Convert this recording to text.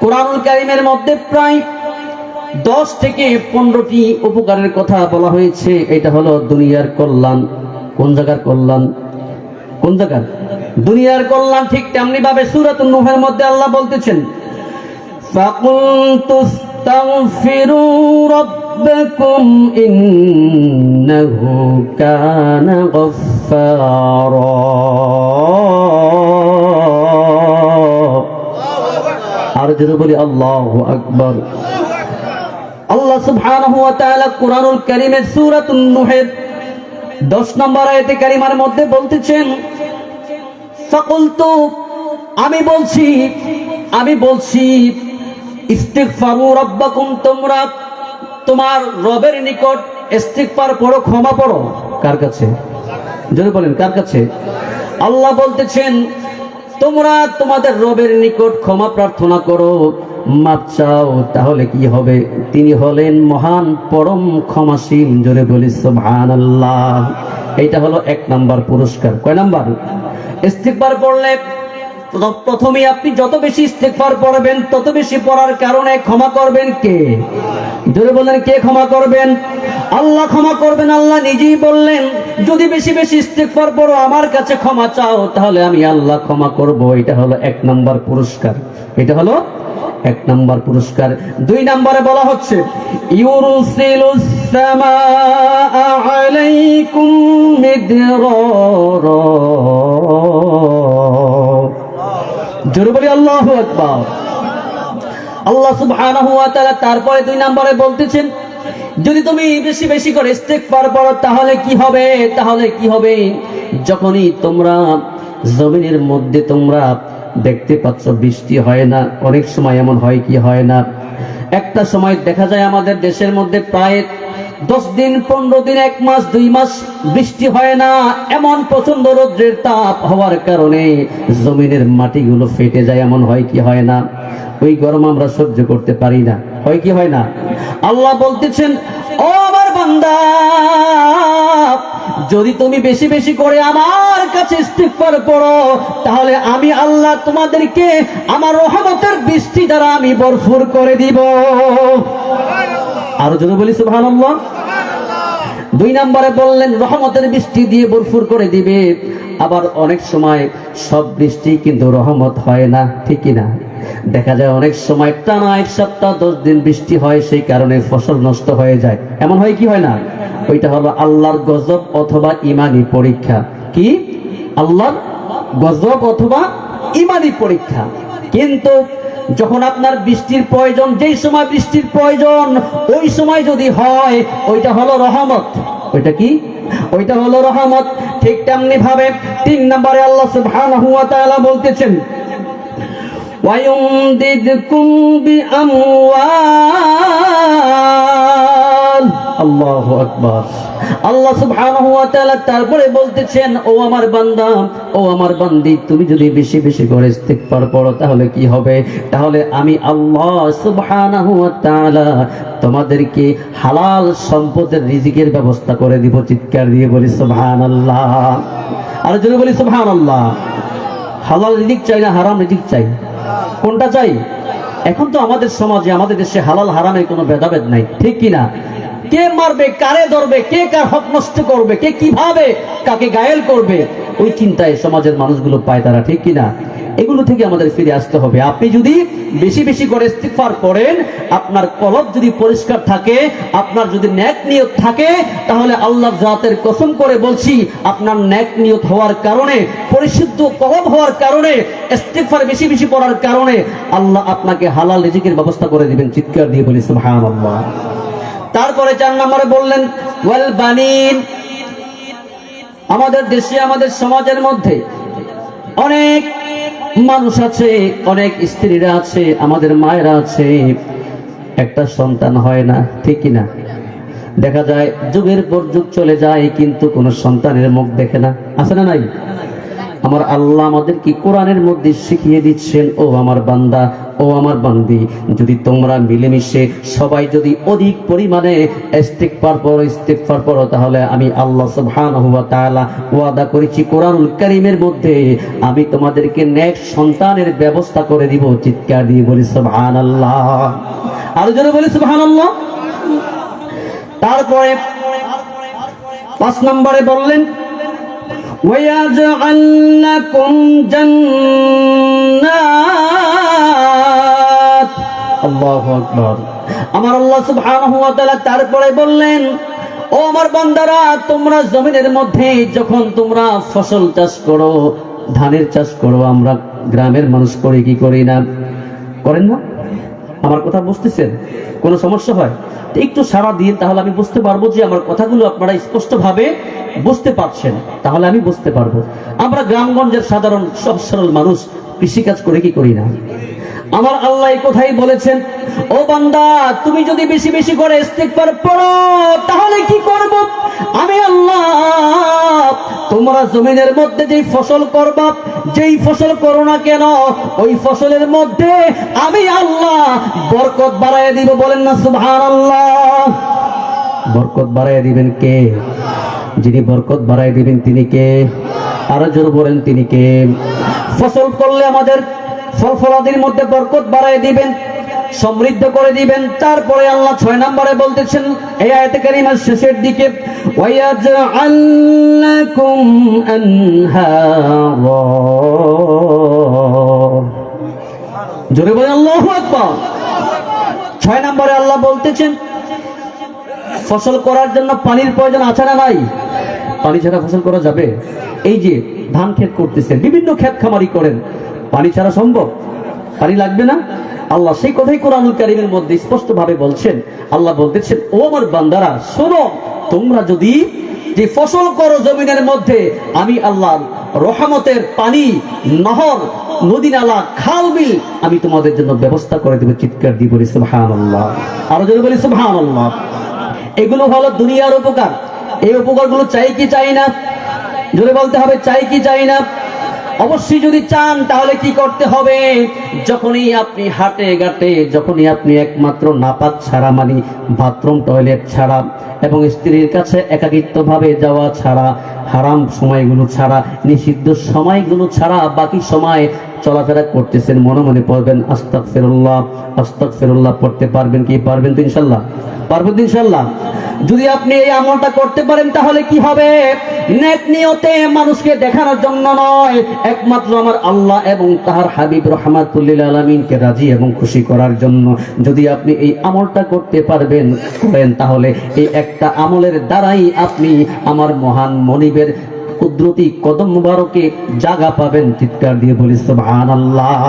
কুরআনুল কারীমের মধ্যে প্রায় 10 থেকে 15টি উপকারের কথা বলা হয়েছে। এটা হলো দুনিয়ার কল্যাণ। কোন জায়গার কল্যাণ? কোন জায়গার? দুনিয়ার কল্যাণ। ঠিক তেমনি ভাবে সূরাতুন নূহের মধ্যে আল্লাহ বলতেছেন, ফাকুলতুস্তাগফিরু রাব্বাকুম ইন্নাহু কানা গফফারা। আর যদি বলি আল্লাহু আকবার। আল্লাহ সুবহানাহু ওয়া তাআলা কুরআনুল কারীমের সূরাতুন নূহের 10 নম্বর আয়াতে কারিমার মধ্যে বলতেছেন, ফাকুলতু, আমি বলছি ইস্তিগফারু রাব্বাকুম, তোমরা তোমার রবের নিকট ইস্তিগফার পড়ো, ক্ষমা পড়ো। কার কাছে? যদি বলেন কার কাছে? আল্লাহ বলতেছেন তোমরা তোমাদের রবের নিকট ক্ষমা প্রার্থনা করো, মাপ চাও, তাহলে কি হবে? তিনি হলেন মহান পরম ক্ষমাশীল। জোরে বলি সুবহানাল্লাহ। এইটা হলো 1 নাম্বার পুরস্কার। কয় নাম্বার? ইস্তিগফার পড়লে প্রথমে আপনি যত বেশি ইস্তিগফার পড়বেন তত বেশি পড়ার কারণে ক্ষমা করবেন কে? জোরে বলেন কে ক্ষমা করবেন? আল্লাহ ক্ষমা করবেন। আল্লাহ নিজেই বললেন যদি বেশি বেশি ইস্তিগফার পড়ো, আমার কাছে ক্ষমা চাও, তাহলে আমি আল্লাহ ক্ষমা করব। এটা হলো 1 নাম্বার পুরস্কার। এটা হলো 1 নাম্বার পুরস্কার। 2 নম্বরে বলা হচ্ছে ইউরসিলুস সামাআ আলাইকুম মিদরারা। জোরে বলি আল্লাহু আকবার। আল্লাহ সুবহানাহু ওয়া তাআলা তারপরে 2 নম্বরে বলতেছেন যদি তুমি বেশি বেশি করে ইস্তিগফার পড়ো তাহলে কি হবে? যখনই তোমরা জমিনের মধ্যে তোমরা দেখতে পাচ্ছ বৃষ্টি হয় না, অনেক সময় এমন হয় কি হয় না, একটা সময় দেখা যায় আমাদের দেশের মধ্যে প্রায় 10 দিন 15 দিন 1 মাস 2 মাস বৃষ্টি হয় না। এমন প্রচন্ড রৌদ্রের তাপ হওয়ার কারণে জমিনের মাটিগুলো ফেটে যায়। এমন হয় কি হয় না? ওই গরম আমরা সহ্য করতে পারি না। হয় কি হয় না? আল্লাহ বলতেছেন ও আমার বান্দা, যদি তুমি বেশি বেশি করে আমার কাছে ইস্তিগফার পড়ো তাহলে আমি আল্লাহ তোমাদেরকে আমার রহমতের বৃষ্টি দ্বারা আমি ভরপুর করে দিব। আর যদি বলি সুবহানাল্লাহ। 2 নম্বরে বললেন রহমতের বৃষ্টি দিয়ে ভরপুর করে দিবে। আবার অনেক সময় সব বৃষ্টি কিন্তু রহমত হয় না, ঠিক কি না? দেখা যায় অনেক সময় টানা 1 সপ্তাহ 10 দিন বৃষ্টি হয়, সেই কারণে ফসল নষ্ট হয়ে যায়। এমন হয় কি হয় না? ওইটা হলো আল্লাহর গজব অথবা ঈমানি পরীক্ষা। কি? আল্লাহর গজব অথবা ঈমানি পরীক্ষা। কিন্তু যখন আপনার বৃষ্টির প্রয়োজন, যেই সময় বৃষ্টির প্রয়োজন ওই সময় যদি হয়, ওইটা হলো রহমত। ওইটা কি? ওইটা হলো রহমত। ঠিক তেমনি ভাবে 3 নম্বরে আল্লাহ সুবহানাহু ওয়া তাআলা বলতেছেন ওয়ায়ুমদিদকুম বিআমওয়াল। আল্লাহু আকবার। আল্লাহ সুবহানাহু ওয়া তাআলা তারপরে বলতেছেন ও আমার বান্দা, ও আমার বান্দি, তুমি যদি বেশি বেশি করে ইস্তিগফার পড়ো তাহলে কি হবে? তাহলে আমি আল্লাহ সুবহানাহু ওয়া তাআলা তোমাদেরকে হালাল সম্পদের রিজিকের ব্যবস্থা করে দিব। চিৎকার দিয়ে বলি সুবহানাল্লাহ। আর যদি বলি সুবহানাল্লাহ। হালাল রিজিক চাই না হারাম রিজিক চাই? কোনটা চাই? এখন তো আমাদের সমাজে, আমাদের দেশে হালাল হারামের কোনো ভেদাভেদ নাই, ঠিক কি না? কে মারবে, কারে ধরবে, কে কার হক নষ্ট করবে, কে কিভাবে কাকে ঘায়েল করবে, ওই চিন্তায় সমাজের মানুষগুলো পায় তারা, ঠিক কি না? এগুলো থেকে আমাদের ফিরে আসতে হবে। আপনি যদি বেশি বেশি করে ইস্তিগফার করেন, আপনার কলব যদি পরিষ্কার থাকে, আপনার যদি নেক নিয়ত থাকে, তাহলে আল্লাহর জাতের কসম করে বলছি আপনার নেক নিয়ত হওয়ার কারণে, পরিশুদ্ধ কলব হওয়ার কারণে, ইস্তিগফার বেশি বেশি পড়ার কারণে আল্লাহ আপনাকে হালাল রিজিকের ব্যবস্থা করে দিবেন। চিৎকার দিয়ে বলি সুবহানাল্লাহ। তারপরে 4 নম্বরে বললেন ওয়াল বানিন। আমাদের দেশে, আমাদের সমাজের মধ্যে অনেক মানুষ আছে, অনেক স্ত্রীরা আছে, আমাদের মায়েরা আছে, একটা সন্তান হয় না, ঠিক কি না? দেখা যায় যুগের পর যুগ চলে যায় কিন্তু কোনো সন্তানের মুখ দেখে না। আছে না নাই? আমার আল্লাহ আমাদের কি কোরআনের মধ্যে শিখিয়ে দিচ্ছেন ও আমার বান্দা, ও আমার বান্দি, যদি তোমরা মিলেমিশে সবাই যদি অধিক পরিমাণে ইস্তিগফার পড়ো তাহলে আমি আল্লাহ সুবহানাহু ওয়া তাআলা ওয়াদা করেছি কোরআনুল কারীমের মধ্যে আমি তোমাদেরকে নেক সন্তানের ব্যবস্থা করে দিব। চিৎকার দিয়ে বলি সুবহানাল্লাহ, আর জোরে বলি সুবহানাল্লাহ। তারপরে 5 নম্বরে বললেন ওয়ায়াজআল লাকুম জান্নাত। আল্লাহু আকবার। আমার আল্লাহ সুবহানাহু ওয়া তাআলা তারপরে বললেন, ও আমার বান্দারা, তোমরা জমিনের মধ্যে যখন তোমরা ফসল চাষ করো, ধানের চাষ করো, আমরা গ্রামের মানুষ করি কি করি না? করেন না? আমার কথা বুঝতেছেন? কোনো সমস্যা হয় একটু সাড়া দিয়ে, তাহলে আমি বুঝতে পারবো যে আমার কথাগুলো আপনারা স্পষ্টভাবে বুঝতে পারছেন, তাহলে আমি বুঝতে পারবো। আমরা গ্রামগঞ্জের সাধারণ সহজ সরল মানুষ কৃষিকাজ করে কি করি না? আমার আল্লাহ এই কথাই বলেছেন, ও বান্দা, তুমি যদি বেশি বেশি করে ইস্তিগফার পড়ো তাহলে কি করব? আমি আল্লাহ তোমরা জমিনের মধ্যে যেই ফসল করবা, যেই ফসল করো না কেন, ওই ফসলের মধ্যে আমি আল্লাহ বরকত বাড়াইয়া দিব। বলেন না সুবহানাল্লাহ। বরকত বাড়াইয়া দিবেন কে? যিনি বরকত বাড়াইয়া দিবেন তিনি কে? আরো জোরে বলেন, তিনি কে? ফসল করলে আমাদের ফলফলাদির মধ্যে বরকত বাড়ায় দিবেন, সমৃদ্ধ করে দিবেন। তারপরে আল্লাহ 6 নম্বরে বলতেছেন এই আয়াতে কারিমার শেষের দিকে, ওয়ায়াজআল লাকুম আনহারা। জোরে বলেন আল্লাহু আকবার। 6 নম্বরে আল্লাহ বলতেছেন ফসল করার জন্য পানির প্রয়োজন আছে না নাই? পানি ছাড়া ফসল করা যাবে? এই যে ধান ক্ষেত করতেছেন, বিভিন্ন ক্ষেত খামারি করেন, পানি ছাড়া সম্ভব? পানি লাগবে না? আল্লাহ সেই কথাই কোরআনুল কারীমের মধ্যে স্পষ্ট ভাবে বলছেন। আল্লাহ বলতেছেন, ও আমার বান্দারা শোনো, তোমরা যদি যে ফসল করো জমিনের মধ্যে, আমি আল্লাহ রহমতের পানি, নহর, নদী নালা, খাল বিল আমি তোমাদের জন্য ব্যবস্থা করে দেব। চিৎকার দিয়ে বলি সুবহানাল্লাহ, আরো জোরে বলি সুবহানাল্লাহ। এগুলো হলো দুনিয়ার উপকার। এই উপকারগুলো চাই কি চাই না? জোরে বলতে হবে, চাই কি চাই না? অবশ্যই যদি চান তাহলে কি করতে হবে? যখনই আপনি হাটে ঘাটে, যখনই আপনি একমাত্র নাপাক ছাড়া, মানে বাথরুম টয়লেট ছাড়া এবং স্ত্রীর কাছে একাকিত্ব ভাবে যাওয়া ছাড়া, হারাম সময়গুলো ছাড়া, নিষিদ্ধ সময়গুলো ছাড়া বাকি সময় চলাফেরা করতেছেন, মনে মনে পড়বেন আস্তাগফিরুল্লাহ, আস্তাগফিরুল্লাহ পড়তে পারবেন কি? পারবেন তো ইনশাআল্লাহ? পারবেন তো ইনশাআল্লাহ? যদি আপনি এই আমলটা করতে পারেন তাহলে কি হবে? নেক নিয়তে মানুষকে দেখানোর জন্য নয়, একমাত্র আমার আল্লাহ এবং তার হাবিব রাহমাতুল লিল আলামিনকে রাজি এবং খুশি করার জন্য যদি আপনি এই আমলটা করতে করেন তাহলে এই একটা আমলের দ্বারাই আপনি আমার মহান মনিবের কুদরতি কদম মুবারকে জায়গা পাবেন। চিৎকার দিয়ে বলি সুবহানাল্লাহ।